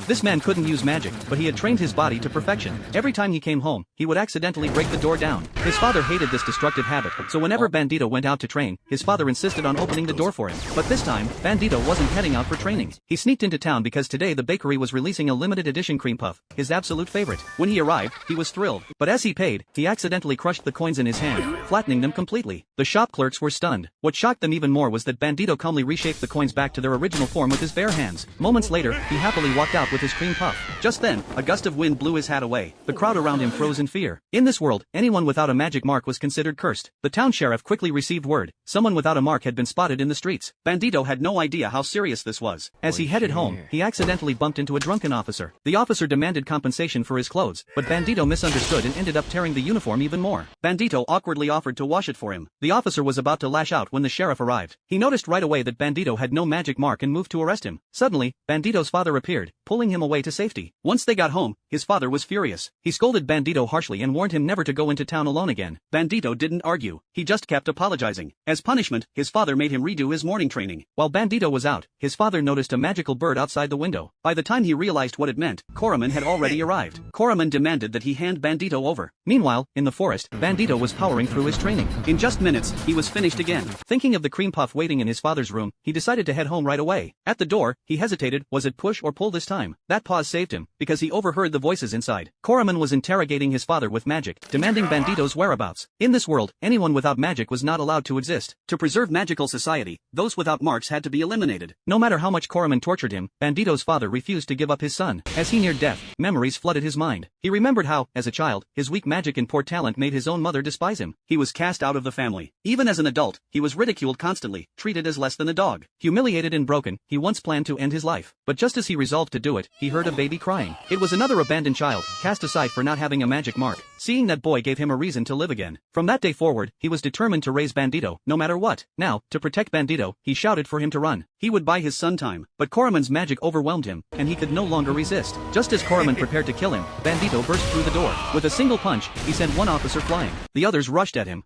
This man couldn't use magic, but he had trained his body to perfection. Every time he came home, he would accidentally break the door down. His father hated this destructive habit, so whenever Bandido went out to train, his father insisted on opening the door for him. But this time, Bandido wasn't heading out for training. He sneaked into town because today the bakery was releasing a limited edition cream puff, his absolute favorite. When he arrived, he was thrilled, but as he paid, he accidentally crushed the coins in his hand, flattening them completely. The shop clerks were stunned. What shocked them even more was that Bandido calmly reshaped the coins back to their original form with his bare hands. Moments later, he happily walked out with his cream puff. Just then, a gust of wind blew his hat away. The crowd around him froze in fear. In this world, anyone without a magic mark was considered cursed. The town sheriff quickly received word. Someone without a mark had been spotted in the streets. Bandido had no idea how serious this was. As he headed home, he accidentally bumped into a drunken officer. The officer demanded compensation for his clothes, but Bandido misunderstood and ended up tearing the uniform even more. Bandido awkwardly offered to wash it for him. The officer was about to lash out when the sheriff arrived. He noticed right away that Bandido had no magic mark and moved to arrest him. Suddenly, Bandido's father appeared, pulling him away to safety. Once they got home, his father was furious. He scolded Bandido harshly and warned him never to go into town alone again. Bandido didn't argue. He just kept apologizing. As punishment, his father made him redo his morning training. While Bandido was out, his father noticed a magical bird outside the window. By the time he realized what it meant, Coraman had already arrived. Coraman demanded that he hand Bandido over. Meanwhile, in the forest, Bandido was powering through his training. In just minutes, he was finished again. Thinking of the cream puff waiting in his father's room, he decided to head home right away. At the door, he hesitated. Was it push or pull this time? That pause saved him, because he overheard the voices inside. Coraman was interrogating his father with magic, demanding Bandido's whereabouts. In this world, anyone without magic was not allowed to exist. To preserve magical society, those without marks had to be eliminated. No matter how much Coraman tortured him, Bandido's father refused to give up his son. As he neared death, memories flooded his mind. He remembered how, as a child, his weak magic and poor talent made his own mother despise him. He was cast out of the family. Even as an adult, he was ridiculed constantly, treated as less than a dog. Humiliated and broken, he once planned to end his life. But just as he resolved to do it, he heard a baby crying. It was another abandoned child, cast aside for not having a magic mark. Seeing that boy gave him a reason to live again. From that day forward, he was determined to raise Bandido, no matter what. Now, to protect Bandido, he shouted for him to run. He would buy his son time, but Coraman's magic overwhelmed him, and he could no longer resist. Just as Coraman prepared to kill him, Bandido burst through the door. With a single punch, he sent one officer flying. The others rushed at him.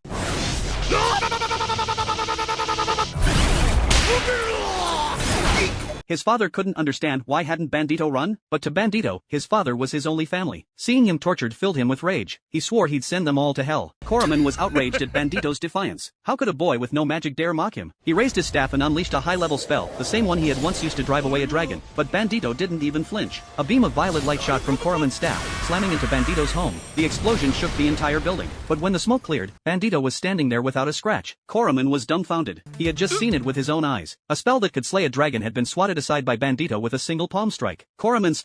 His father couldn't understand why hadn't Bandido run, but to Bandido, his father was his only family. Seeing him tortured filled him with rage. He swore he'd send them all to hell. Coraman was outraged at Bandido's defiance. How could a boy with no magic dare mock him? He raised his staff and unleashed a high-level spell, the same one he had once used to drive away a dragon. But Bandido didn't even flinch. A beam of violet light shot from Coraman's staff, slamming into Bandido's home. The explosion shook the entire building. But when the smoke cleared, Bandido was standing there without a scratch. Coraman was dumbfounded. He had just seen it with his own eyes. A spell that could slay a dragon had been swatted aside by Bandido with a single palm strike. Coraman's